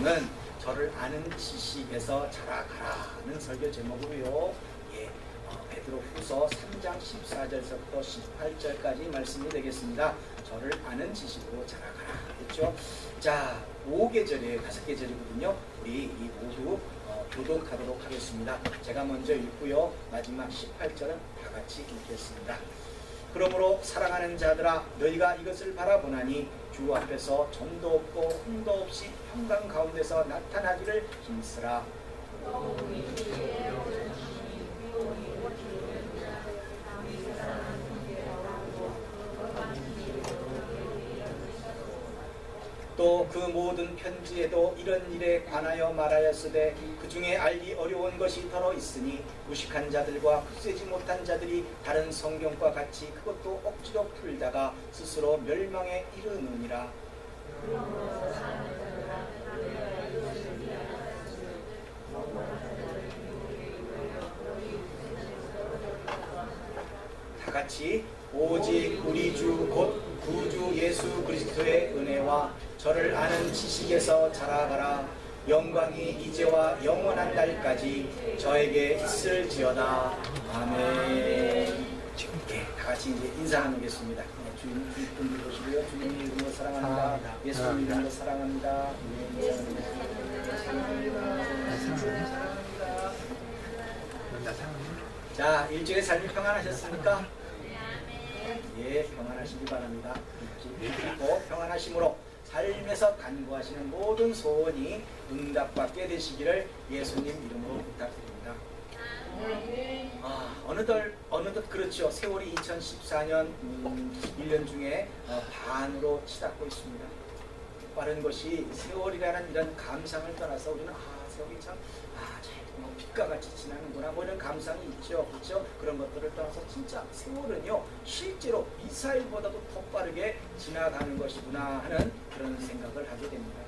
설교는 저를 아는 지식에서 자라가라는 설교 제목으로요. 베드로후서 3장 14절서부터 18절까지 말씀이 되겠습니다. 저를 아는 지식으로 자라가라. 그렇죠? 자, 5계절이에요. 5계절이거든요. 우리 이 모두 교독하도록 하겠습니다. 제가 먼저 읽고요. 마지막 18절은 다 같이 읽겠습니다. 그러므로 사랑하는 자들아, 너희가 이것을 바라보나니 주 앞에서 점도 없고 흠도 없이 평강 가운데서 나타나기를 힘쓰라. 또 그 모든 편지에도 이런 일에 관하여 말하였으되 그 중에 알기 어려운 것이 더러 있으니 무식한 자들과 굳세지 못한 자들이 다른 성경과 같이 그것도 억지로 풀다가 스스로 멸망에 이르느니라. 다 같이 오직 우리 주 곧 구주 예수 그리스도의 은혜와 저를 아는 지식에서 자라가라. 영광이 이제와 영원한 날까지 저에게 있을지어다. 아멘. 다 같이 이제 인사 나누겠습니다. 주님 분들 보시고요. 주님 이름으로 사랑합니다. 예수님 이름으로 사랑합니다. 자, 일주일의 삶이 평안하셨습니까? 예, 평안하시기 바랍니다. 그리고 평안하심으로 삶에서 간구하시는 모든 소원이 응답받게 되시기를 예수님 이름으로 부탁드립니다. 어느덧 그렇죠. 세월이 2014년 1년 중에 반으로 치닫고 있습니다. 빠른 것이 세월이라는 이런 감상을 떠나서 우리는 세월이 참 빛과 같이 지나는구나 뭐 이런 감상이 있죠. 그렇죠? 그런 것들을 떠나서 진짜 세월은요 실제로 미사일보다도 더 빠르게 지나가는 것이구나 하는 그런 생각을 하게 됩니다.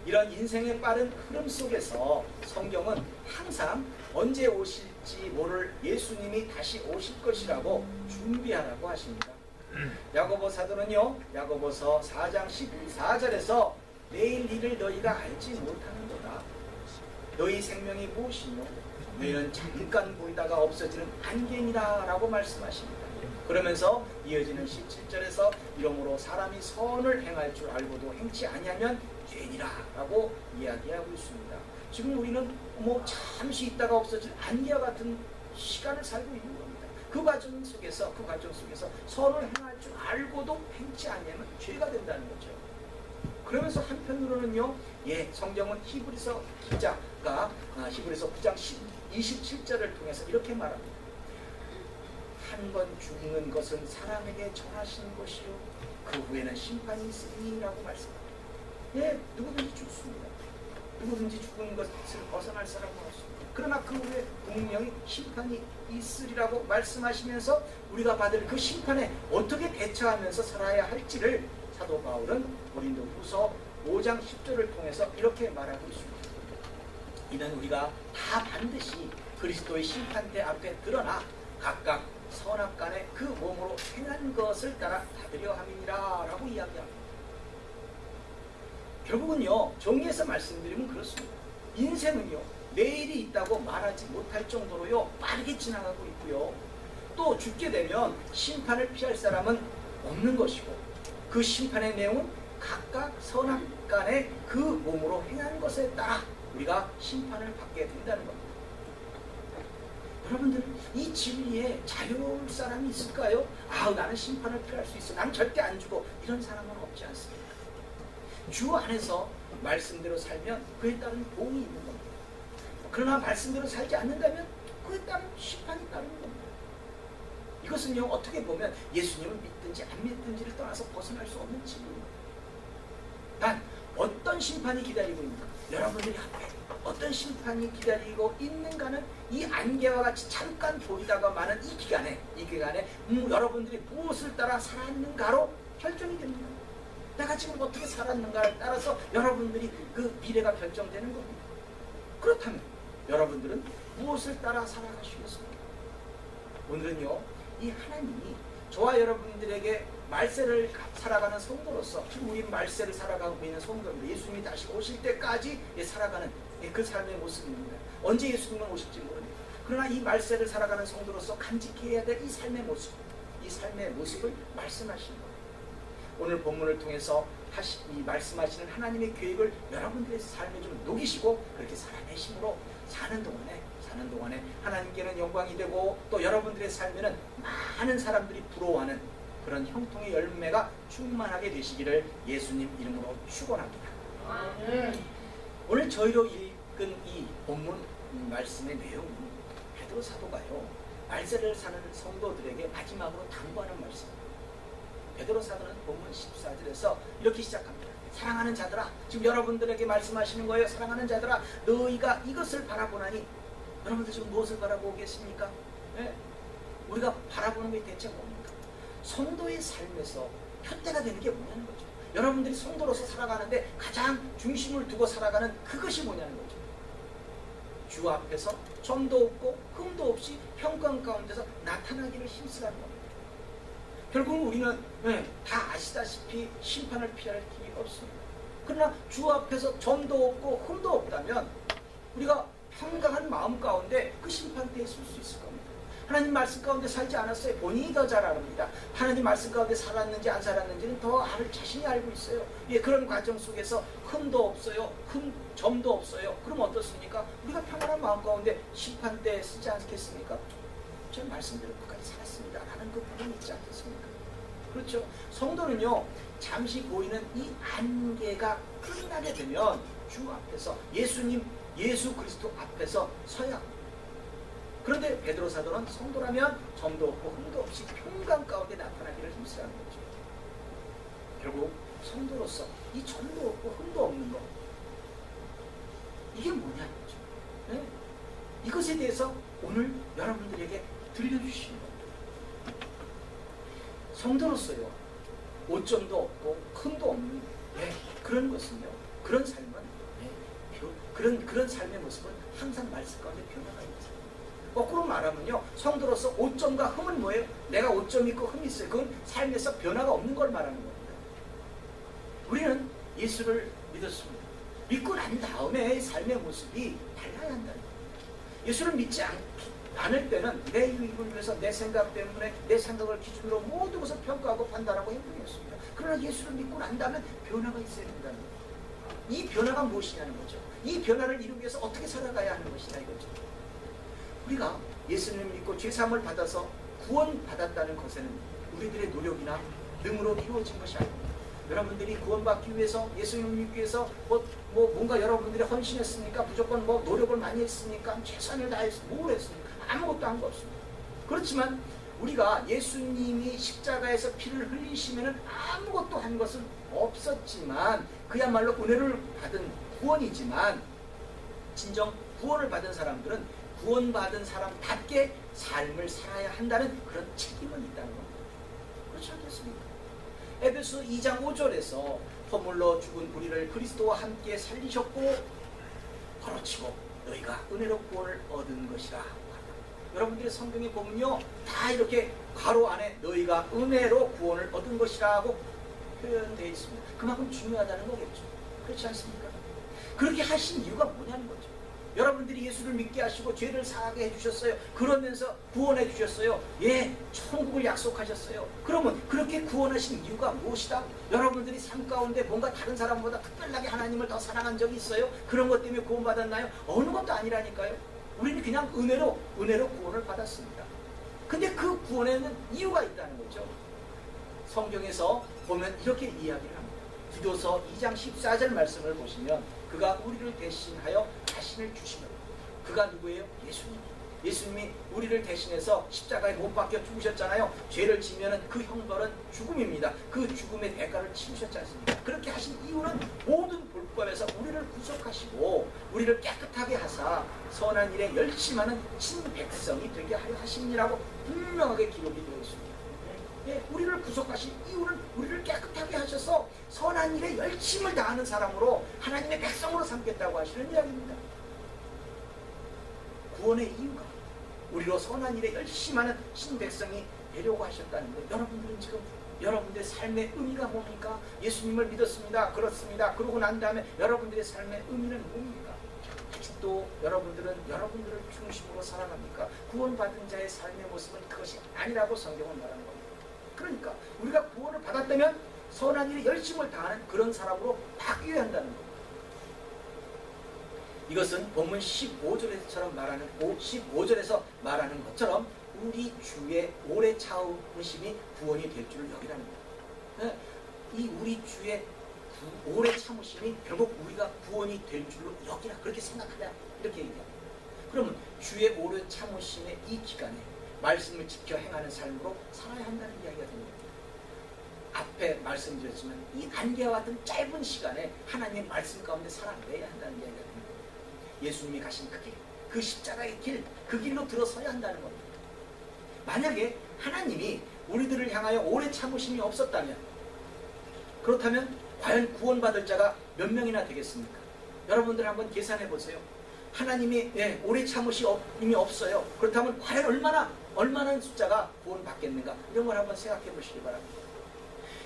이런 인생의 빠른 흐름 속에서 성경은 항상 언제 오실지 모를 예수님이 다시 오실 것이라고 준비하라고 하십니다. 야고보 사도는요, 야고보서 4장 14절에서 내일 일을 너희가 알지 못하는도다. 너희 생명이 무엇이뇨? 너희는 잠깐 보이다가 없어지는 안개니라 라고 말씀하십니다. 그러면서 이어지는 17절에서 이러므로 사람이 선을 행할 줄 알고도 행치 아니하면 죄니라 라고 이야기하고 있습니다. 지금 우리는 잠시 있다가 없어질 안개와 같은 시간을 살고 있는 겁니다. 그 과정 속에서 선을 행할 줄 알고도 행치 아니하면 죄가 된다는 거죠. 그러면서 한편으로는요, 성경은 히브리서 기자가 히브리서 9장 27절을 통해서 이렇게 말합니다. 한 번 죽는 것은 사람에게 정하신 것이요 그 후에는 심판이 있으니 라고 말씀합니다. 누구든지 죽습니다. 누구든지 죽은 것을 벗어날 사람은 없습니다. 그러나 그 후에 분명히 심판이 있으리라고 말씀하시면서 우리가 받을 그 심판에 어떻게 대처하면서 살아야 할지를 사도 바울은 고린도후서 5장 10절을 통해서 이렇게 말하고 있습니다. 이는 우리가 다 반드시 그리스도의 심판대 앞에 드러나 각각 선악간에 그 몸으로 행한 것을 따라 받으려 함이니라 라고 이야기합니다. 결국은요, 정리해서 말씀드리면 그렇습니다. 인생은요, 내일이 있다고 말하지 못할 정도로요 빠르게 지나가고 있고요, 또 죽게 되면 심판을 피할 사람은 없는 것이고 그 심판의 내용은 각각 선악간에 그 몸으로 행한 것에 따라 우리가 심판을 받게 된다는 겁니다. 여러분들, 이 진리에 자유로울 사람이 있을까요? 나는 심판을 피할 수 있어, 난 절대 안 죽어, 이런 사람은 없지 않습니다. 주 안에서 말씀대로 살면 그에 따른 보응이 있는 겁니다. 그러나 말씀대로 살지 않는다면 그에 따른 심판이 따르는 겁니다. 이것은요, 어떻게 보면 예수님을 믿든지 안 믿든지를 떠나서 벗어날 수 없는 진리입니다. 단, 어떤 심판이 기다리고 있는가? 여러분들이 앞에 어떤 심판이 기다리고 있는가는 이 안개와 같이 잠깐 보이다가 마는 이 기간에 여러분들이 무엇을 따라 살았는가로 결정이 됩니다. 내가 지금 어떻게 살았는가에 따라서 여러분들이 그 미래가 결정되는 겁니다. 그렇다면 여러분들은 무엇을 따라 살아가시겠습니까? 오늘은요, 이 하나님이 저와 여러분들에게 말세를 살아가는 성도로서 지금 우리 말세를 살아가고 있는 성도입니다. 예수님이 다시 오실 때까지 살아가는 그 삶의 모습입니다. 언제 예수님은 오실지 모릅니다. 그러나 이 말세를 살아가는 성도로서 간직해야 될 이 삶의 모습, 이 삶의 모습을 말씀하시는 겁니다. 오늘 본문을 통해서 이 말씀하시는 하나님의 계획을 여러분들의 삶에 좀 녹이시고 그렇게 살아내심으로 사는 동안에 하나님께는 영광이 되고 또 여러분들의 삶에는 많은 사람들이 부러워하는 그런 형통의 열매가 충만하게 되시기를 예수님 이름으로 축원합니다. 오늘 저희로 읽은 이 본문 말씀의 내용은 베드로 사도가요, 말세를 사는 성도들에게 마지막으로 당부하는 말씀입니다. 베드로 사도는 본문 14절에서 이렇게 시작합니다. 사랑하는 자들아, 지금 여러분들에게 말씀하시는 거예요. 사랑하는 자들아, 너희가 이것을 바라보나니, 여러분들 지금 무엇을 바라보겠습니까? 네? 우리가 바라보는 게 대체 뭡니까? 성도의 삶에서 현대가 되는 게 뭐냐는 거죠. 여러분들이 성도로서 살아가는데 가장 중심을 두고 살아가는 그것이 뭐냐는 거죠. 주 앞에서 점도 없고 흠도 없이 평강 가운데서 나타나기를 힘쓰라는 겁니다. 결국 우리는 다 아시다시피 심판을 피할 길이 없습니다. 그러나 주 앞에서 점도 없고 흠도 없다면 우리가 평강한 마음 가운데 그 심판대에 설 수 있을 겁니다. 하나님 말씀 가운데 살지 않았어요. 본인이 더 잘 압니다. 하나님 말씀 가운데 살았는지 안 살았는지는 더 자신이 알고 있어요. 그런 과정 속에서 흠도 없어요. 점도 없어요. 그럼 어떻습니까? 우리가 평안한 마음 가운데 심판대에 쓰지 않겠습니까? 제 말씀대로 끝까지 살았습니다 라는 그 부분이 있지 않겠습니까? 그렇죠. 성도는요, 잠시 보이는 이 안개가 끝나게 되면 주 앞에서 예수 그리스도 앞에서 서야 합니다. 그런데 베드로 사도는 성도라면 점도 없고 흠도 없이 평강 가운데 나타나기를 힘쓰라는 거죠. 결국 성도로서 이 점도 없고 흠도 없는 것, 이게 뭐냐는 거죠. 네? 이것에 대해서 오늘 여러분들에게 들려주시는 겁니다. 성도로서요, 오점도 없고 흠도 없는 그런 것은요, 그런 삶은 그런 삶의 모습은 항상 말씀 가운데 변화가 있는 삶입니다. 거꾸로 말하면요, 성도로서 오점과 흠은 뭐예요? 내가 오점이 있고 흠이 있어요. 그건 삶에서 변화가 없는 걸 말하는 겁니다. 우리는 예수를 믿었습니다. 믿고 난 다음에 삶의 모습이 달라야 한다는 거예요. 예수를 믿지 않을 때는 내 유익을 위해서 내 생각 때문에 내 생각을 기준으로 모든 것을 평가하고 판단하고 행동했습니다. 그러나 예수를 믿고 난 다음에 변화가 있어야 된다는 거예요. 이 변화가 무엇이냐는 거죠. 이 변화를 이루기 위해서 어떻게 살아가야 하는 것이냐 이거죠. 우리가 예수님을 믿고 죄사함을 받아서 구원받았다는 것에는 우리들의 노력이나 능으로 이루어진 것이 아닙니다. 여러분들이 구원받기 위해서, 예수님을 믿기 위해서 뭔가 여러분들이 헌신했습니까? 무조건 노력을 많이 했습니까? 최선을 다했습니까? 뭘 했습니까? 아무것도 한 거 없습니다. 그렇지만 우리가 예수님이 십자가에서 피를 흘리시면 아무것도 한 것은 없었지만, 그야말로 은혜를 받은 구원이지만, 진정 구원을 받은 사람들은 구원받은 사람답게 삶을 살아야 한다는 그런 책임은 있다는 겁니다. 그렇지 않겠습니까? 에베소 2장 5절에서 허물로 죽은 우리를 그리스도와 함께 살리셨고 걸어치고 너희가 은혜로 구원을 얻은 것이라. 여러분들의 성경에 보면요, 다 이렇게 괄호 안에 너희가 은혜로 구원을 얻은 것이라고 표현되어 있습니다. 그만큼 중요하다는 거겠죠. 그렇지 않습니까? 그렇게 하신 이유가 뭐냐는 거죠. 여러분들이 예수를 믿게 하시고 죄를 사하게 해주셨어요. 그러면서 구원해 주셨어요. 천국을 약속하셨어요. 그러면 그렇게 구원하신 이유가 무엇이다? 여러분들이 삶 가운데 뭔가 다른 사람보다 특별하게 하나님을 더 사랑한 적이 있어요? 그런 것 때문에 구원받았나요? 어느 것도 아니라니까요. 우리는 그냥 은혜로 구원을 받았습니다. 근데 그 구원에는 이유가 있다는 거죠. 성경에서 보면 이렇게 이야기를 합니다. 디도서 2장 14절 말씀을 보시면 그가 우리를 대신하여 자신을 주시면, 그가 누구예요? 예수님이 우리를 대신해서 십자가에 못 박혀 죽으셨잖아요. 죄를 지면은 그 형벌은 죽음입니다. 그 죽음의 대가를 치르셨지 않습니까? 그렇게 하신 이유는 모든 불법에서 우리를 구속하시고 우리를 깨끗하게 하사 선한 일에 열심하는 친백성이 되게 하려 하심이라고 분명하게 기록이 되어 있습니다. 우리를 구속하신 이유는 우리를 깨끗하게 하셔서 선한 일에 열심을 다하는 사람으로 하나님의 백성으로 삼겠다고 하시는 이야기입니다. 구원의 이유가 우리로 선한 일에 열심하는 신백성이 되려고 하셨다는 거예요. 여러분들은 지금 여러분들의 삶의 의미가 뭡니까? 예수님을 믿었습니다. 그렇습니다. 그러고 난 다음에 여러분들의 삶의 의미는 뭡니까? 아직도 여러분들은 여러분들을 중심으로 살아갑니까? 구원받은 자의 삶의 모습은 그것이 아니라고 성경은 말하는 겁니다. 그러니까 우리가 구원을 받았다면 선한 일에 열심을 다하는 그런 사람으로 바뀌어야 한다는 겁니다. 이것은 본문 15절에서 말하는 것처럼 우리 주의 오래 참으심이 구원이 될 줄을 여기랍니다. 이 우리 주의 오래 참으심이 결국 우리가 구원이 될 줄로 여기라, 그렇게 생각하자, 이렇게 얘기합니다. 그러면 주의 오래 참으심의 이 기간에 말씀을 지켜 행하는 삶으로 살아야 한다는 이야기가 됩니다. 앞에 말씀드렸지만 이 안개와 같은 짧은 시간에 하나님의 말씀 가운데 살아내야 한다는 이야기가 됩니다. 예수님이 가신 그 길, 그 십자가의 길, 그 길로 들어서야 한다는 겁니다. 만약에 하나님이 우리들을 향하여 오래 참으심이 없었다면, 그렇다면 과연 구원받을 자가 몇 명이나 되겠습니까? 여러분들 한번 계산해 보세요. 하나님이 오래 참으심이 없어요. 그렇다면 과연 얼마나 숫자가 구원받겠는가? 이런 걸 한번 생각해 보시기 바랍니다.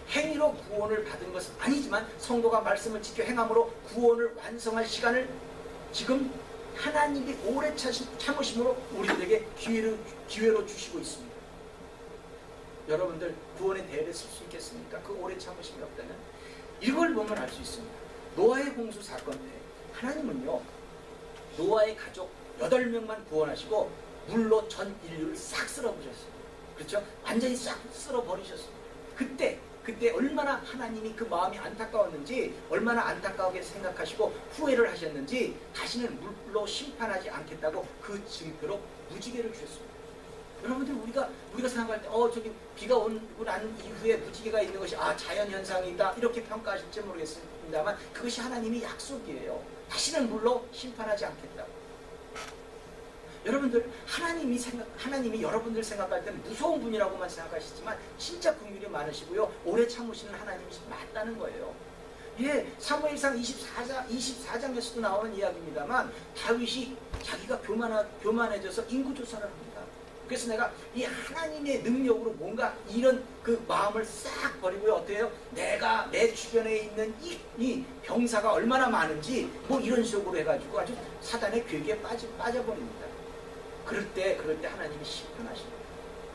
행위로 구원을 받은 것은 아니지만 성도가 말씀을 지켜 행함으로 구원을 완성할 시간을 지금 하나님이 오래 참으심으로 우리들에게 기회로 주시고 있습니다. 여러분들 구원의 대회를 쓸 수 있겠습니까? 그 오래 참으심이 없다면. 이걸 보면 알 수 있습니다. 노아의 홍수 사건 때 하나님은요, 노아의 가족 8명만 구원하시고 물로 전 인류를 싹 쓸어버렸어요. 그렇죠? 완전히 싹 쓸어버리셨습니다. 그때 얼마나 하나님이 그 마음이 안타까웠는지, 얼마나 안타까우게 생각하시고 후회를 하셨는지, 다시는 물로 심판하지 않겠다고 그 증표로 무지개를 주셨습니다. 여러분들 우리가 생각할 때 저기 비가 오고 난 이후에 무지개가 있는 것이 자연현상이다 이렇게 평가하실지 모르겠습니다만 그것이 하나님의 약속이에요. 다시는 물로 심판하지 않겠다고. 여러분들 하나님이 여러분들 생각할 때는 무서운 분이라고만 생각하시지만 진짜 긍휼이 많으시고요, 오래 참으시는 하나님이 맞다는 거예요. 사무엘상 24장에서도 나오는 이야기입니다만 다윗이 자기가 교만해져서 인구조사를 합니다. 그래서 내가 이 하나님의 능력으로 뭔가 이런 그 마음을 싹 버리고요, 어때요? 내가 내 주변에 있는 이 병사가 얼마나 많은지 이런 식으로 해가지고 아주 사단의 괴기에 빠져버립니다. 그럴 때 하나님이 심판하십니다.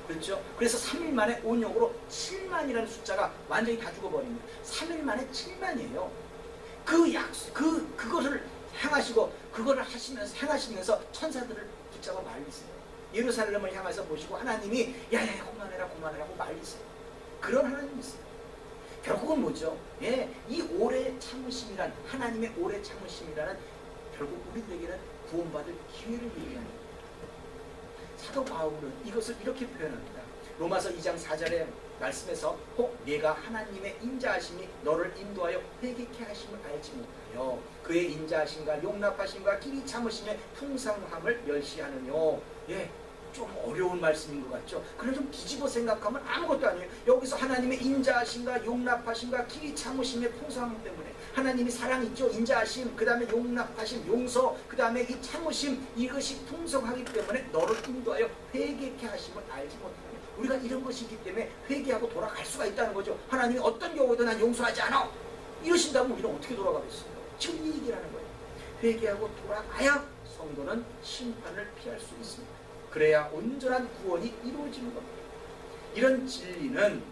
그렇죠? 그래서 3일 만에 온영으로 7만이라는 숫자가 완전히 다 죽어버립니다. 3일 만에 7만이에요. 그것을 행하시고, 그거를 행하시면서 천사들을 붙잡아 말리세요. 예루살렘을 향해서 보시고 하나님이 야야 그만해라고 말리세요. 그런 하나님이 있어요. 결국은 뭐죠? 이 오래 참으심이란, 하나님의 오래 참으심이라는 결국 우리들에게는 구원받을 기회를 얘기하는 거예요. 사도 바울은 이것을 이렇게 표현합니다. 로마서 2장 4절의 말씀에서 혹 네가 하나님의 인자하심이 너를 인도하여 회개케 하심을 알지 못하여 그의 인자하심과 용납하심과 길이 참으심의 풍성함을 멸시하느뇨. 좀 어려운 말씀인 것 같죠? 그래 좀 뒤집어 생각하면 아무것도 아니에요. 여기서 하나님의 인자하심과 용납하심과 길이 참으심의 풍성함 때문에 하나님이 사랑 있죠? 인자하심, 그 다음에 용납하심, 용서, 그 다음에 이 참으심, 이것이 풍성하기 때문에 너를 인도하여 회개케 하심을 알지 못하며, 우리가 이런 것이 있기 때문에 회개하고 돌아갈 수가 있다는 거죠. 하나님이 어떤 경우에도 난 용서하지 않아 이러신다면 우리는 어떻게 돌아가겠어요? 지금 이 얘기를 하는 거예요. 회개하고 돌아가야 성도는 심판을 피할 수 있습니다. 그래야 온전한 구원이 이루어지는 겁니다. 이런 진리는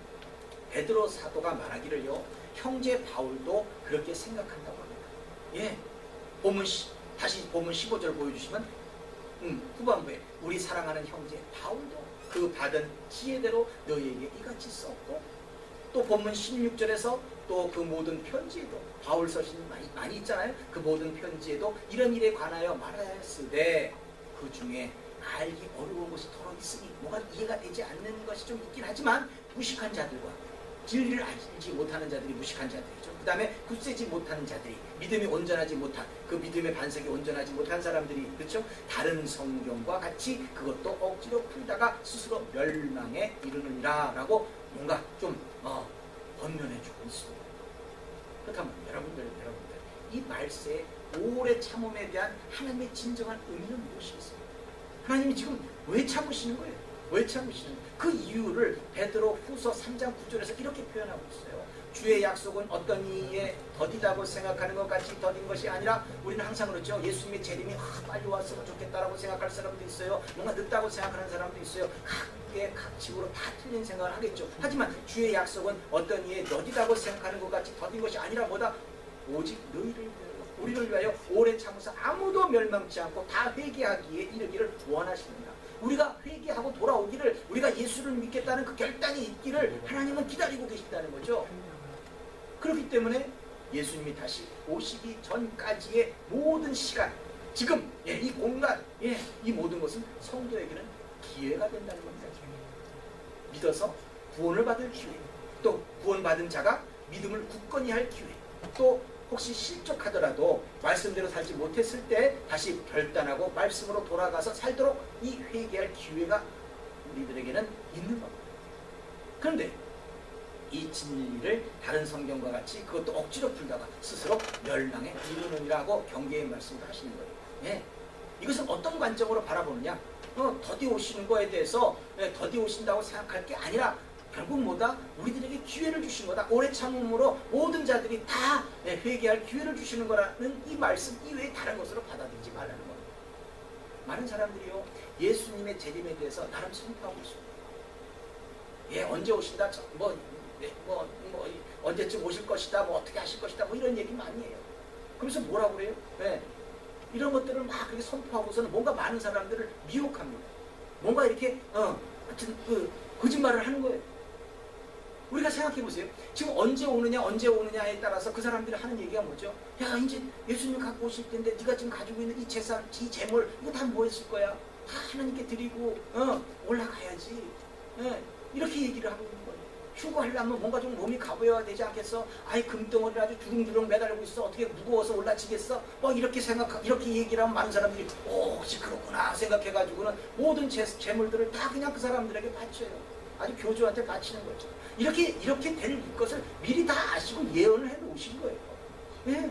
베드로 사도가 말하기를요, 형제 바울도 그렇게 생각한다고 합니다. 다시 본문 15절 보여주시면 후반부에 우리 사랑하는 형제 바울도 그 받은 지혜대로 너희에게 이같이 썼고, 또 본문 16절에서 또 그 모든 편지에도 바울 서신이 많이 있잖아요. 그 모든 편지에도 이런 일에 관하여 말하였으되 그 중에 알기 어려운 것이 더러 있으니 뭐가 이해가 되지 않는 것이 좀 있긴 하지만 무식한 자들과 진리를 알지 못하는 자들이 무식한 자들이죠. 그 다음에 굳세지 못하는 자들이, 믿음이 온전하지 못한, 그 믿음의 반석이 온전하지 못한 사람들이, 그렇죠? 다른 성경과 같이 그것도 억지로 풀다가 스스로 멸망에 이르느니라 라고 뭔가 좀 권면해주고 있습니다. 그렇다면 여러분들 이 말세의 오래 참음에 대한 하나님의 진정한 의미는 무엇이겠습니까? 하나님이 지금 왜 참으시는 거예요? 왜 참으시는 그 이유를 베드로 후서 3장 9절에서 이렇게 표현하고 있어요. 주의 약속은 어떤 이에 더디다고 생각하는 것 같이 더딘 것이 아니라, 우리는 항상 그렇죠. 예수님의 재림이 빨리 왔으면 좋겠다라고 생각할 사람도 있어요. 뭔가 늦다고 생각하는 사람도 있어요. 각 집으로 다 틀린 생각을 하겠죠. 하지만 주의 약속은 어떤 이에 더디다고 생각하는 것 같이 더딘 것이 아니라 뭐다? 오직 너희를 위하여, 우리를 위하여 오래 참으사 아무도 멸망치 않고 다 회개하기에 이르기를 원하십니다. 우리가 회개하고 돌아오기를, 우리가 예수를 믿겠다는 그 결단이 있기를 하나님은 기다리고 계신다는 거죠. 그렇기 때문에 예수님이 다시 오시기 전까지의 모든 시간, 지금 이 공간, 이 모든 것은 성도에게는 기회가 된다는 겁니다. 믿어서 구원을 받을 기회, 또 구원받은 자가 믿음을 굳건히 할 기회, 또 혹시 실족하더라도 말씀대로 살지 못했을 때 다시 결단하고 말씀으로 돌아가서 살도록 이 회개할 기회가 우리들에게는 있는 겁니다. 그런데 이 진리를 다른 성경과 같이 그것도 억지로 풀다가 스스로 멸망에 이르느니라고 경계의 말씀을 하시는 거예요. 이것은 어떤 관점으로 바라보느냐? 더디 오시는 거에 대해서 더디 오신다고 생각할 게 아니라 결국 뭐다? 우리들에게 기회를 주신 거다. 오래 참음으로 모든 자들이 다 회개할 기회를 주시는 거라는 이 말씀 이외에 다른 것으로 받아들이지 말라는 겁니다. 많은 사람들이요, 예수님의 재림에 대해서 나름 선포하고 있습니다. 언제 오신다? 언제쯤 오실 것이다, 어떻게 하실 것이다, 이런 얘기 많이 해요. 그래서 뭐라고 그래요? 이런 것들을 막 그렇게 선포하고서는 뭔가 많은 사람들을 미혹합니다. 뭔가 이렇게 하여튼 거짓말을 하는 거예요. 우리가 생각해 보세요. 지금 언제 오느냐에 따라서 그 사람들이 하는 얘기가 뭐죠? 야, 이제 예수님 갖고 오실 텐데 네가 지금 가지고 있는 이 재산, 이 재물, 이거 다 뭐 했을 거야? 다 하나님께 드리고 올라가야지. 이렇게 얘기를 하고 있는 거예요. 휴거하려면 뭔가 좀 몸이 가벼워야 되지 않겠어? 아이, 금덩어리를 아주 주렁주렁 매달고 있어. 어떻게 무거워서 올라지겠어? 이렇게 얘기를 하면 많은 사람들이 혹시 그렇구나 생각해가지고는 모든 재물들을 다 그냥 그 사람들에게 바쳐요. 아주 교주한테 바치는 거죠. 이렇게 될 것을 미리 다 아시고 예언을 해 놓으신 거예요.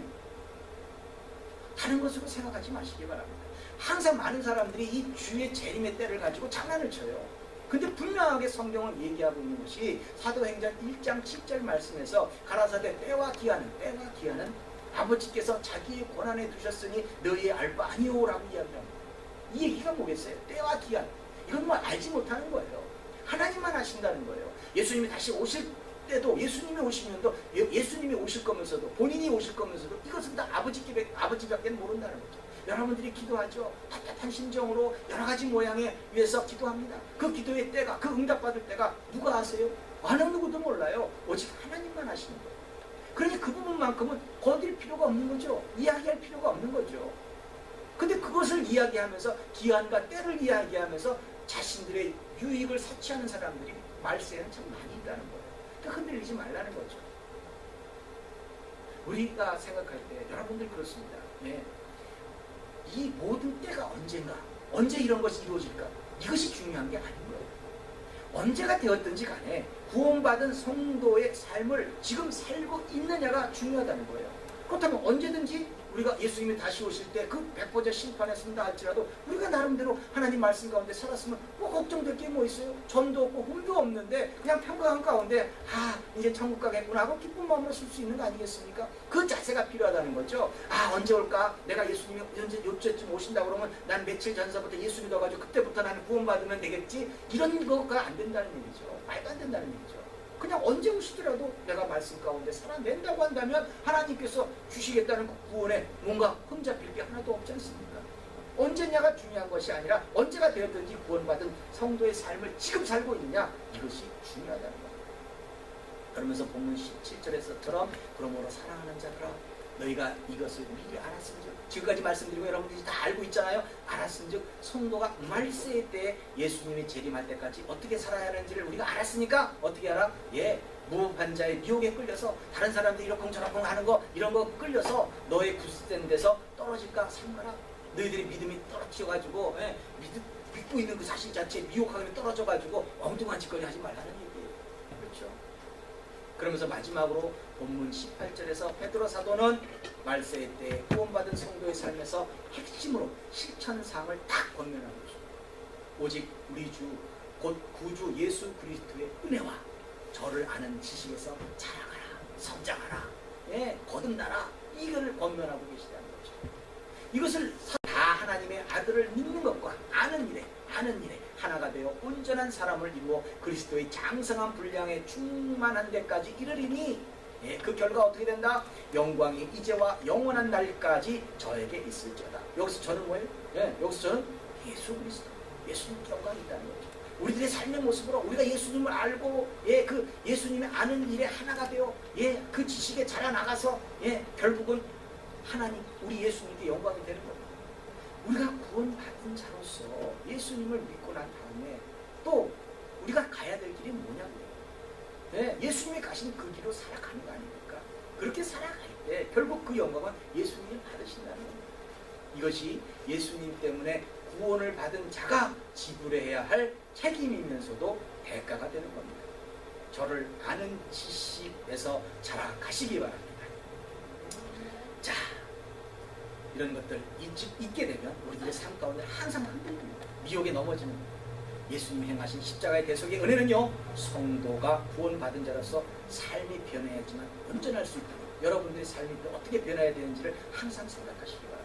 다른 것으로 생각하지 마시기 바랍니다. 항상 많은 사람들이 이 주의 재림의 때를 가지고 장난을 쳐요. 근데 분명하게 성경을 얘기하고 있는 것이 사도행전 1장 7절 말씀에서 가라사대 때와 기한은 아버지께서 자기의 권한에 두셨으니 너희의 알 바 아니오라고 이야기합니다. 이 얘기가 뭐겠어요? 때와 기한, 이건 알지 못하는 거예요. 하나님만 하신다는 거예요. 예수님이 다시 오실 때도, 예수님이 오시면도, 예수님이 오실 거면서도, 본인이 오실 거면서도 이것은 다 아버지밖에 모른다는 거죠. 여러분들이 기도하죠. 답답한 심정으로 여러 가지 모양에 위해서 기도합니다. 그 기도의 때가, 그 응답받을 때가 누가 아세요? 어느 누구도 몰라요. 오직 하나님만 하시는 거예요. 그러니 그 부분만큼은 거둘 필요가 없는 거죠. 이야기할 필요가 없는 거죠. 근데 그것을 이야기하면서, 기한과 때를 이야기하면서 자신들의 유익을 사취하는 사람들이 말세에는 참 많이 있다는 거예요. 그러니까 흔들리지 말라는 거죠. 우리가 생각할 때 여러분들 그렇습니다. 이 모든 때가 언젠가, 언제 이런 것이 이루어질까, 이것이 중요한 게 아닌 거예요. 언제가 되었든지 간에 구원받은 성도의 삶을 지금 살고 있느냐가 중요하다는 거예요. 그렇다면 언제든지 우리가 예수님이 다시 오실 때 그 백보자 심판에 선다 할지라도 우리가 나름대로 하나님 말씀 가운데 살았으면 걱정될 게 뭐 있어요? 전도 없고 흠도 없는데 그냥 평강한 가운데 이제 천국 가겠구나 하고 기쁜 마음으로 쓸 수 있는 거 아니겠습니까? 그 자세가 필요하다는 거죠. 언제 올까? 내가 예수님이 요쯤 오신다 그러면 난 며칠 전서부터 예수 믿어가지고 그때부터 나는 구원받으면 되겠지? 이런 거가 안 된다는 얘기죠. 말도 안 된다는 얘기죠. 그냥 언제 오시더라도 내가 말씀 가운데 살아낸다고 한다면 하나님께서 주시겠다는 그 구원에 뭔가 흠잡힐 게 하나도 없지 않습니까? 언제냐가 중요한 것이 아니라 언제가 되었든지 구원받은 성도의 삶을 지금 살고 있느냐, 이것이 중요하다는 겁니다. 그러면서 본문 17절에서처럼 그러므로 사랑하는 자들아 너희가 이것을 미리 알았은즉, 지금까지 말씀드리고 여러분들이 다 알고 있잖아요. 알았은즉 성도가 말세 때에 예수님이 재림할 때까지 어떻게 살아야 하는지를 우리가 알았으니까 어떻게 알아? 무법한 자의 미혹에 끌려서 다른 사람들이 이러쿵저러쿵 하는 거, 이런 거 끌려서 너의 굳센 데서 떨어질까 삼가라. 너희들이 믿음이 떨어져가지고 믿고 있는 그 사실 자체에 미혹하게 떨어져가지고 엉뚱한 짓거리 하지 말라는 얘기예요. 그렇죠? 그러면서 마지막으로 본문 18절에서 베드로 사도는 말세 때 구원받은 성도의 삶에서 핵심으로 실천사항을 딱 권면하고 있습니다. 오직 우리 주 곧 구주 예수 그리스도의 은혜와 저를 아는 지식에서 자라가라, 성장하라, 예, 거듭나라, 이걸 권면하고 계시다는 거죠. 이것을 다 하나님의 아들을 믿는 것과 아는 일에 하나가 되어 온전한 사람을 이루어 그리스도의 장성한 분량에 충만한 데까지 이르리니, 예, 그 결과 어떻게 된다? 영광이 이제와 영원한 날까지 저에게 있을지어다. 여기서 저는 뭐예요? 예, 여기서 저는 예수 그리스도, 예수님께 영광이 있다는 거죠. 우리들의 삶의 모습으로 우리가 예수님을 알고, 예, 그 예수님의 아는 일에 하나가 되어, 예, 그 지식에 자라나가서, 예, 결국은 하나님, 우리 예수님께 영광이 되는 겁니다. 우리가 구원받은 자로서 예수님을 믿고 난 다음에 또 우리가 가야 될 길이 뭐냐고요. 네, 예수님이 가신 그 길로 살아가는 거 아닙니까? 그렇게 살아갈 때 결국 그 영광은 예수님이 받으신다는 겁니다. 이것이 예수님 때문에 구원을 받은 자가 지불해야 할 책임이면서도 대가가 되는 겁니다. 저를 아는 지식에서 자라가시기 바랍니다. 자, 이런 것들 잊게 되면 우리들의 삶 가운데 항상 흔들립니다. 미혹에 넘어지는 겁니다. 예수님이 행하신 십자가의 대속의 은혜는요, 성도가 구원받은 자로서 삶이 변해야지만 온전할 수 있도록 여러분들의 삶이 어떻게 변해야 되는지를 항상 생각하시기 바랍니다.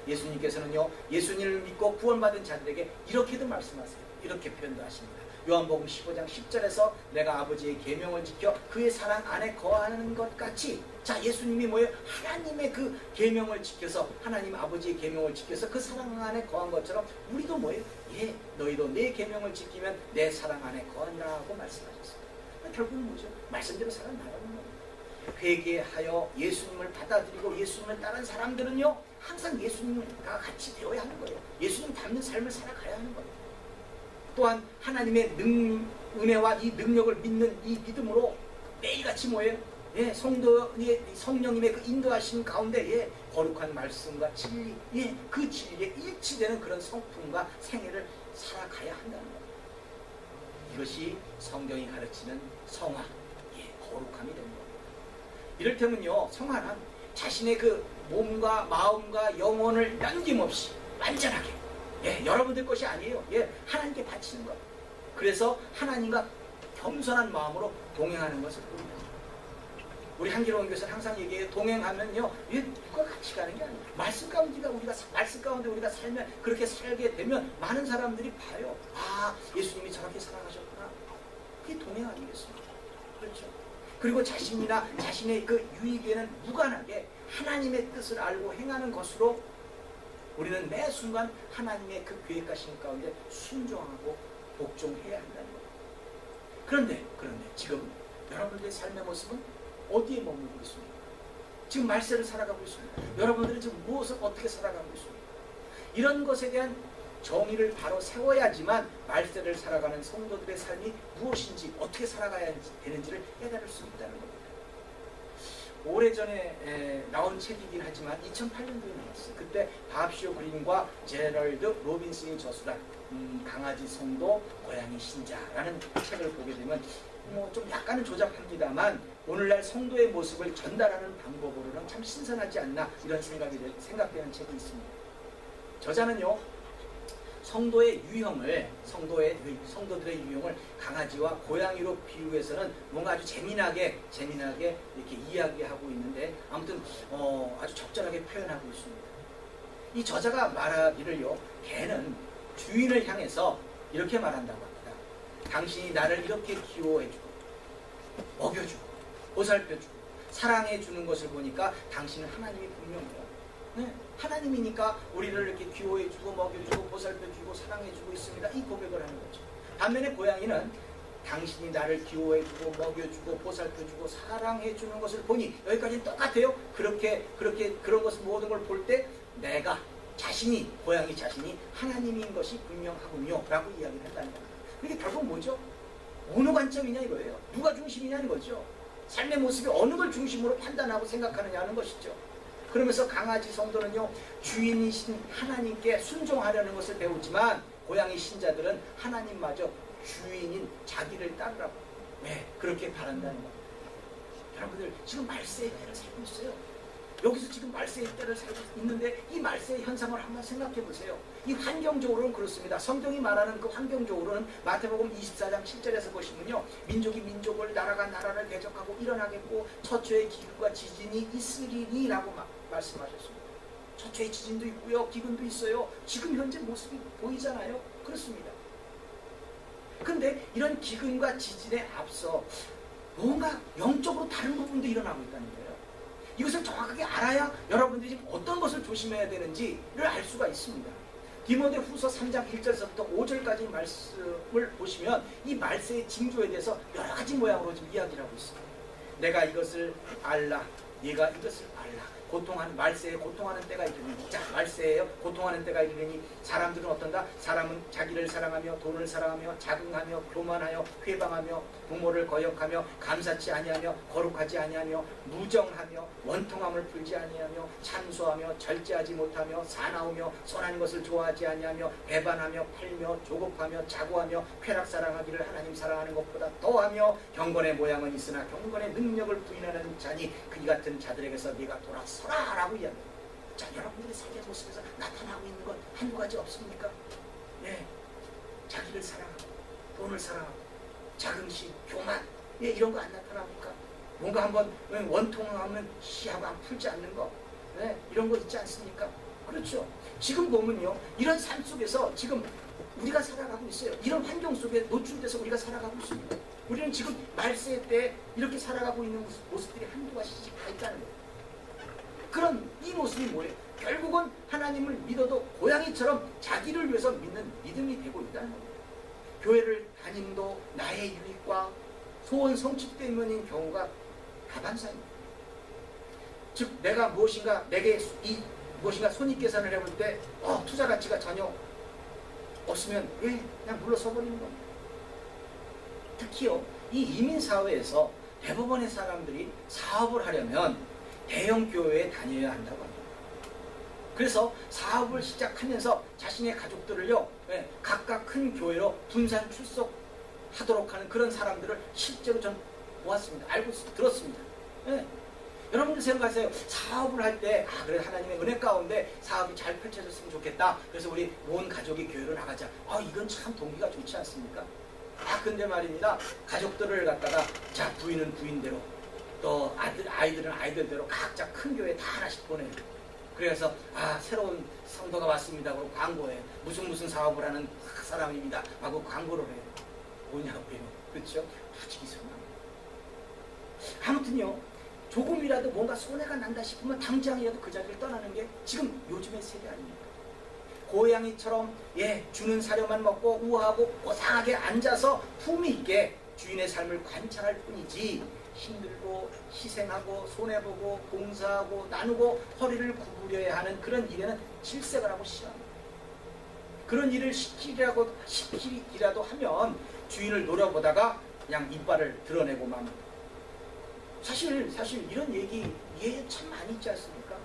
예수님께서는요, 예수님을 믿고 구원받은 자들에게 이렇게도 말씀하세요. 이렇게 표현도 하십니다. 요한복음 15장 10절에서 내가 아버지의 계명을 지켜 그의 사랑 안에 거하는 것 같이, 자, 예수님이 뭐예요? 하나님의 그 계명을 지켜서, 하나님 아버지의 계명을 지켜서 그 사랑 안에 거한 것처럼 우리도 뭐예요? 예, 너희도 내 계명을 지키면 내 사랑 안에 거하리라고 말씀하셨습니다. 결국은 뭐죠? 말씀대로 살아나가는 겁니다. 회개하여 예수님을 받아들이고 예수님을 따른 사람들은요, 항상 예수님과 같이 되어야 하는 거예요. 예수님 닮는 삶을 살아가야 하는 거예요. 또한 하나님의 은혜와 이 능력을 믿는 이 믿음으로 매일같이 뭐예요? 예, 성령님의 그 인도하신 가운데, 예, 거룩한 말씀과 진리, 예, 그 진리에 일치되는 그런 성품과 생애를 살아가야 한다는 것. 이것이 성경이 가르치는 성화, 예, 거룩함이 되는 겁니다. 이를테면요, 성화는 자신의 그 몸과 마음과 영혼을 남김없이 완전하게, 예, 여러분들 것이 아니에요. 예, 하나님께 바치는 것. 그래서 하나님과 겸손한 마음으로 동행하는 것을 봅니다. 우리 한기로운 교회에서 항상 얘기해요. 동행하면요, 예, 누가 같이 가는 게 아니에요. 말씀 가운데 우리가 살면, 그렇게 살게 되면 많은 사람들이 봐요. 아, 예수님이 저렇게 살아가셨구나. 그게 동행 아니겠습니까? 그렇죠. 그리고 자신이나 자신의 그 유익에는 무관하게 하나님의 뜻을 알고 행하는 것으로 우리는 매 순간 하나님의 그 계획하신 가운데 순종하고 복종해야 한다는 거예요. 그런데 지금 여러분들의 삶의 모습은 어디에 머물고 있습니까? 지금 말세를 살아가고 있습니다. 여러분들은 지금 무엇을 어떻게 살아가고 있습니까? 이런 것에 대한 정의를 바로 세워야지만 말세를 살아가는 성도들의 삶이 무엇인지, 어떻게 살아가야 되는지를 깨달을 수 있다는 겁니다. 오래전에 나온 책이긴 하지만 2008년도에 나왔어요. 그때 밥쇼 그린과 제럴드 로빈슨이 저술한 강아지 성도 고양이 신자라는 책을 보게 되면 뭐 좀 약간은 조잡합니다만 오늘날 성도의 모습을 전달하는 방법으로는 참 신선하지 않나, 이런 생각되는 책이 있습니다. 저자는요, 성도들의 유형을 강아지와 고양이로 비유해서는 뭔가 아주 재미나게 이렇게 이야기하고 있는데, 아무튼 아주 적절하게 표현하고 있습니다. 이 저자가 말하기를요, 개는 주인을 향해서 이렇게 말한다고 합니다. 당신이 나를 이렇게 기호해주고 먹여주고 보살펴주고 사랑해주는 것을 보니까 당신은 하나님이 분명해요. 네, 하나님이니까 우리를 이렇게 기호해주고 먹여주고 보살펴주고 사랑해주고 있습니다. 이 고백을 하는 거죠. 반면에 고양이는 당신이 나를 기호해주고 먹여주고 보살펴주고 사랑해주는 것을 보니, 여기까지는 똑같아요. 그런 것을 모든 걸 볼 때 내가 자신이, 고양이 자신이 하나님인 것이 분명하군요 라고 이야기를 한다는 겁니다. 이게 결국 뭐죠? 어느 관점이냐 이거예요. 누가 중심이냐 이거죠. 삶의 모습이 어느 걸 중심으로 판단하고 생각하느냐 하는 것이죠. 그러면서 강아지 성도는요, 주인이신 하나님께 순종하려는 것을 배우지만 고양이 신자들은 하나님마저 주인인 자기를 따르라고, 왜 그렇게 바란다는 겁니다. 여러분들 지금 말세의 때를 살고 있어요. 여기서 지금 말세의 때를 살고 있는데 이 말세의 현상을 한번 생각해 보세요. 이 환경적으로는 그렇습니다. 성경이 말하는 그 환경적으로는 마태복음 24장 7절에서 보시면요, 민족이 민족을, 나라가 나라를 대적하고 일어나겠고 처처의 기근과 지진이 있으리니 라고 말씀하셨습니다. 처처의 지진도 있고요, 기근도 있어요. 지금 현재 모습이 보이잖아요. 그렇습니다. 그런데 이런 기근과 지진에 앞서 뭔가 영적으로 다른 부분도 일어나고 있다는 거예요. 이것을 정확하게 알아야 여러분들이 지금 어떤 것을 조심해야 되는지를 알 수가 있습니다. 디모데후서 3장 1절에서부터 5절까지 말씀을 보시면 이 말세의 징조에 대해서 여러 가지 모양으로 지금 이야기를 하고 있습니다. 내가 이것을 알라, 네가 이것을 알라. 고통하는, 말세에 고통하는 때가 이르니, 자, 말세에요, 고통하는 때가 이르니 사람들은 어떤가? 사람은 자기를 사랑하며 돈을 사랑하며 자긍하며 교만하여 회방하며 부모를 거역하며 감사치 아니하며 거룩하지 아니하며 무정하며 원통함을 풀지 아니하며 참소하며 절제하지 못하며 사나우며 선한 것을 좋아하지 아니하며 배반하며 팔며 조급하며 자고하며 쾌락 사랑하기를 하나님 사랑하는 것보다 더하며 경건의 모양은 있으나 경건의 능력을 부인하는 자니 그 같은 자들에게서 네가 돌아서라 라고 이야기합니다. 자, 여러분들의 삶의 모습에서 나타나고 있는 건 한두 가지 없습니까? 예, 자기를 사랑하고 돈을 사랑하고 자긍심, 교만, 예, 이런 거 안 나타납니까? 뭔가 한번 원통하면 시하고 안 풀지 않는 거, 예, 이런 거 있지 않습니까? 그렇죠. 지금 보면요, 이런 삶 속에서 지금 우리가 살아가고 있어요. 이런 환경 속에 노출돼서 우리가 살아가고 있습니다. 우리는 지금 말세 때 이렇게 살아가고 있는 모습들이 한두 가지씩 다 있다는 거예요. 그런 이 모습이 뭐예요? 결국은 하나님을 믿어도 고양이처럼 자기를 위해서 믿는 믿음이 되고 있다는 겁니다. 교회를 다님도 나의 유익과 소원 성취 때문인 경우가 다반사입니다. 즉 내가 무엇인가 내게 무엇인가 손익계산을 해볼 때 투자 가치가 전혀 없으면 그냥 물러서 버리는 겁니다. 특히요, 이 이민사회에서 대부분의 사람들이 사업을 하려면 대형 교회에 다녀야 한다고 합니다. 그래서 사업을 시작하면서 자신의 가족들을요, 각각 큰 교회로 분산 출석하도록 하는 그런 사람들을 실제로 전 보았습니다. 알고 들었습니다. 여러분들 생각하세요. 사업을 할 때 그래, 하나님의 은혜 가운데 사업이 잘 펼쳐졌으면 좋겠다. 그래서 우리 온 가족이 교회로 나가자. 이건 참 동기가 좋지 않습니까? 근데 말입니다. 가족들을 갖다가 자, 부인은 부인대로, 또 아이들은 아이들대로 각자 큰 교회 다 하나씩 보내요. 그래서 새로운 성도가 왔습니다 하고 광고해. 무슨 사업을 하는 사람입니다 하고 광고를 해요. 뭐냐고요. 그렇죠? 부지기수만. 아무튼요, 조금이라도 뭔가 손해가 난다 싶으면 당장이라도 그 자리를 떠나는 게 지금 요즘의 세대 아닙니까? 고양이처럼 주는 사료만 먹고 우아하고 고상하게 앉아서 품위 있게 주인의 삶을 관찰할 뿐이지, 힘들고 희생하고 손해보고 봉사하고 나누고 허리를 구부려야 하는 그런 일에는 질색을 하고 싫어합니다. 그런 일을 시키기라도 하면 주인을 노려보다가 그냥 이빨을 드러내고 맙니다. 사실 이런 얘기 참 많이 있지 않습니까?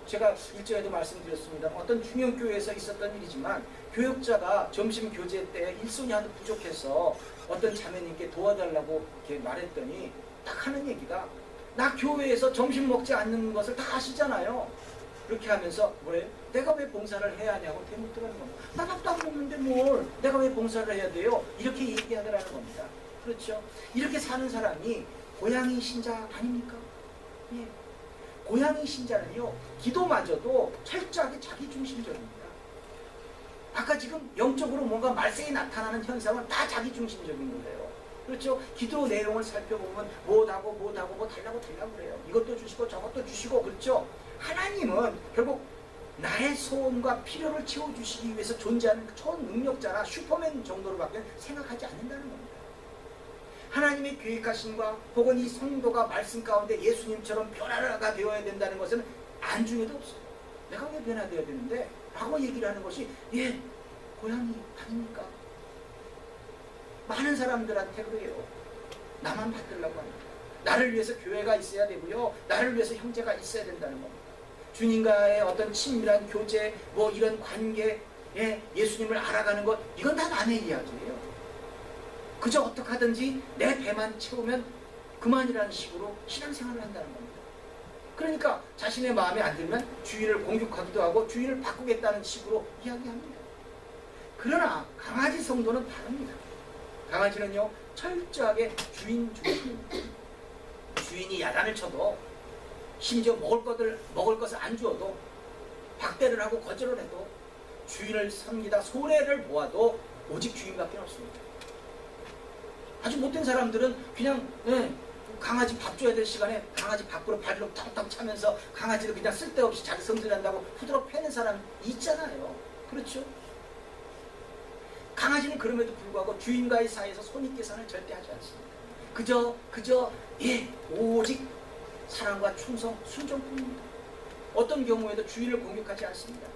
제가 일전에도 말씀드렸습니다. 어떤 중형교회에서 있었던 일이지만 교역자가 점심 교제 때 일손이 하도 부족해서 어떤 자매님께 도와달라고 이렇게 말했더니 딱 하는 얘기가, 나 교회에서 점심 먹지 않는 것을 다 아시잖아요. 그렇게 하면서 뭐래요? 내가 왜 봉사를 해야 하냐고 대묻더라는 겁니다. 나 밥도 안 먹는데 뭘 내가 왜 봉사를 해야 돼요? 이렇게 얘기하더라는 겁니다. 그렇죠? 이렇게 사는 사람이 고양이 신자 아닙니까? 예. 고양이 신자는요, 기도마저도 철저하게 자기중심적입니다. 아까 지금 영적으로 뭔가 말세에 나타나는 현상은 다 자기중심적인 거예요. 그렇죠? 기도 내용을 살펴보면 뭐하고 뭐 달라고 그래요. 이것도 주시고 저것도 주시고, 그렇죠? 하나님은 결국 나의 소원과 필요를 채워주시기 위해서 존재하는 초능력자나 슈퍼맨 정도로밖에 생각하지 않는다는 겁니다. 하나님의 계획하심과 혹은 이 성도가 말씀 가운데 예수님처럼 변화가 되어야 된다는 것은 안중에도 없어요. 내가 왜 변화되어야 되는데? 라고 얘기를 하는 것이 고양이 아닙니까? 많은 사람들한테 그래요. 나만 받으려고 합니다. 나를 위해서 교회가 있어야 되고요, 나를 위해서 형제가 있어야 된다는 겁니다. 주님과의 어떤 친밀한 교제, 이런 관계, 예수님을 알아가는 것, 이건 다 남의 이야기예요. 그저 어떻게 하든지 내 배만 채우면 그만이라는 식으로 신앙생활을 한다는 겁니다. 그러니까 자신의 마음에 안 들면 주인을 공격하기도 하고 주인을 바꾸겠다는 식으로 이야기합니다. 그러나 강아지 성도는 다릅니다. 강아지는요 철저하게 주인 중심입니다. 주인이 야단을 쳐도, 심지어 먹을 것을 안 주어도, 박대를 하고 거절을 해도, 주인을 섬기다 손해를 보아도 오직 주인밖에 없습니다. 아주 못된 사람들은 그냥 강아지 밥 줘야 될 시간에 강아지 밖으로 발로 턱턱 차면서 강아지를 그냥 쓸데없이 자기 성질난다고 후드러 패는 사람 있잖아요. 그렇죠? 강아지는 그럼에도 불구하고 주인과의 사이에서 손익계산을 절대 하지 않습니다. 그저 오직 사랑과 충성, 순종뿐입니다. 어떤 경우에도 주인을 공격하지 않습니다.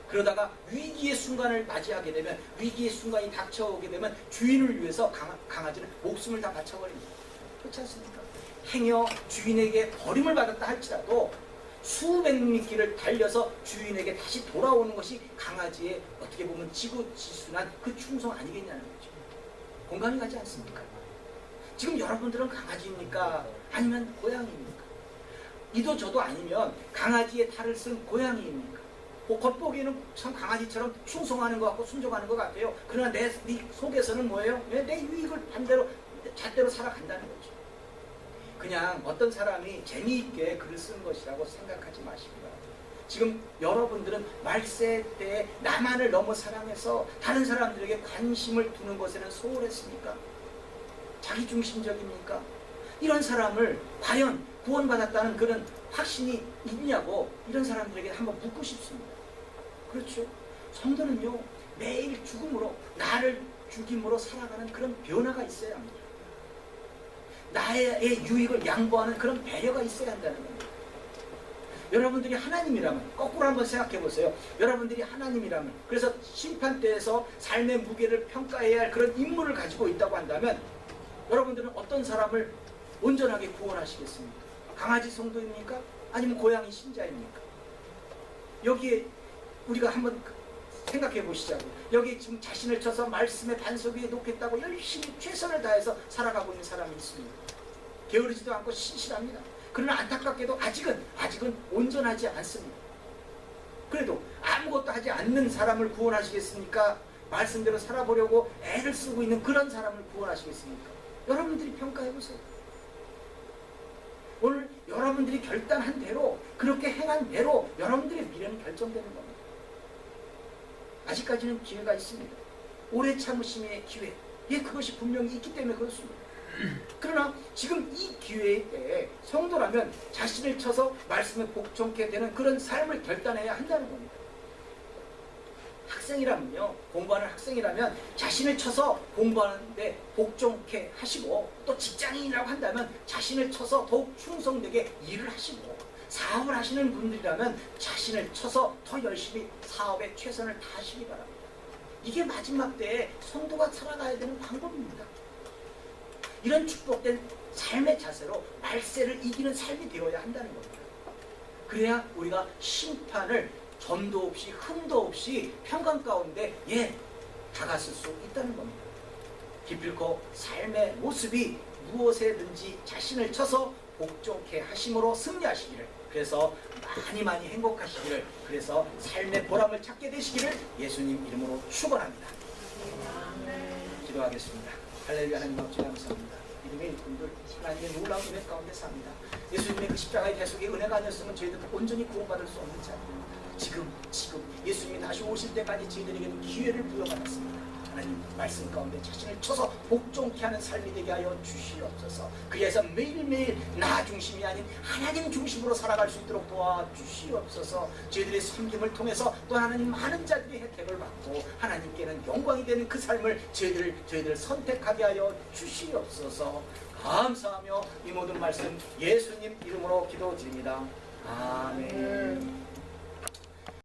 그러다가 위기의 순간을 맞이하게 되면, 위기의 순간이 닥쳐오게 되면 주인을 위해서 강아지는 목숨을 다 바쳐버립니다. 그렇지 않습니까? 행여 주인에게 버림을 받았다 할지라도 수백 리길을 달려서 주인에게 다시 돌아오는 것이 강아지의 어떻게 보면 지고지순한 그 충성 아니겠냐는 거죠. 공감이 가지 않습니까? 지금 여러분들은 강아지입니까? 아니면 고양이입니까? 이도 저도 아니면 강아지의 탈을 쓴 고양이입니까? 겉보기에는 참 강아지처럼 충성하는 것 같고 순종하는 것 같아요. 그러나 내 속에서는 뭐예요? 내 유익을 잣대로 살아간다는 거죠. 그냥 어떤 사람이 재미있게 글을 쓴 것이라고 생각하지 마시기 바랍니다. 지금 여러분들은 말세 때에 나만을 너무 사랑해서 다른 사람들에게 관심을 두는 것에는 소홀했습니까? 자기중심적입니까? 이런 사람을 과연 구원받았다는 그런 확신이 있냐고 이런 사람들에게 한번 묻고 싶습니다. 그렇죠? 성도는요 매일 죽음으로, 나를 죽임으로 살아가는 그런 변화가 있어야 합니다. 나의 유익을 양보하는 그런 배려가 있어야 한다는 겁니다. 여러분들이 하나님이라면, 거꾸로 한번 생각해 보세요. 여러분들이 하나님이라면, 그래서 심판대에서 삶의 무게를 평가해야 할 그런 임무를 가지고 있다고 한다면 여러분들은 어떤 사람을 온전하게 구원하시겠습니까? 강아지 성도입니까? 아니면 고양이 신자입니까? 여기에 우리가 한번 생각해 보시자고. 여기 지금 자신을 쳐서 말씀의 반석 위에 놓겠다고 열심히 최선을 다해서 살아가고 있는 사람이 있습니다. 게으르지도 않고 신실합니다. 그러나 안타깝게도 아직은 온전하지 않습니다. 그래도 아무것도 하지 않는 사람을 구원하시겠습니까? 말씀대로 살아보려고 애를 쓰고 있는 그런 사람을 구원하시겠습니까? 여러분들이 평가해 보세요. 오늘 여러분들이 결단한 대로, 그렇게 행한 대로 여러분들의 미래는 결정되는 겁니다. 아직까지는 기회가 있습니다. 오래 참으심의 기회, 그것이 분명히 있기 때문에 그렇습니다. 그러나 지금 이 기회의 때에 성도라면 자신을 쳐서 말씀에 복종케 되는 그런 삶을 결단해야 한다는 겁니다. 학생이라면요, 공부하는 학생이라면 자신을 쳐서 공부하는데 복종케 하시고, 또 직장인이라고 한다면 자신을 쳐서 더욱 충성되게 일을 하시고, 사업을 하시는 분들이라면 자신을 쳐서 더 열심히 사업에 최선을 다하시기 바랍니다. 이게 마지막 때에 성도가 살아가야 되는 방법입니다. 이런 축복된 삶의 자세로 말세를 이기는 삶이 되어야 한다는 겁니다. 그래야 우리가 심판을 점도 없이 흠도 없이 평강 가운데 다가설 수 있다는 겁니다. 기필코 삶의 모습이 무엇에든지 자신을 쳐서 복종케 하심으로 승리하시기를, 그래서 많이 행복하시기를, 그래서 삶의 보람을 찾게 되시기를 예수님 이름으로 축원합니다. 기도하겠습니다. 할렐루야. 하나님 아버지 감사합니다. 믿음의 일꾼들 하나님의 놀라운 은혜 가운데 삽니다. 예수님의 그 십자가의 대속의 은혜가 아니었으면 저희들 온전히 구원받을 수 없는 자입니다. 지금 예수님이 다시 오실 때까지 저희들에게는 기회를 부여받았습니다. 하나님 말씀 가운데 자신을 쳐서 복종케 하는 삶이 되게 하여 주시옵소서. 그래서 매일매일 나 중심이 아닌 하나님 중심으로 살아갈 수 있도록 도와주시옵소서. 저희들의 섬김을 통해서 또 하나님 많은 자들이 혜택을 받고 하나님께는 영광이 되는 그 삶을 저희들 선택하게 하여 주시옵소서. 감사하며 이 모든 말씀 예수님 이름으로 기도드립니다. 아멘.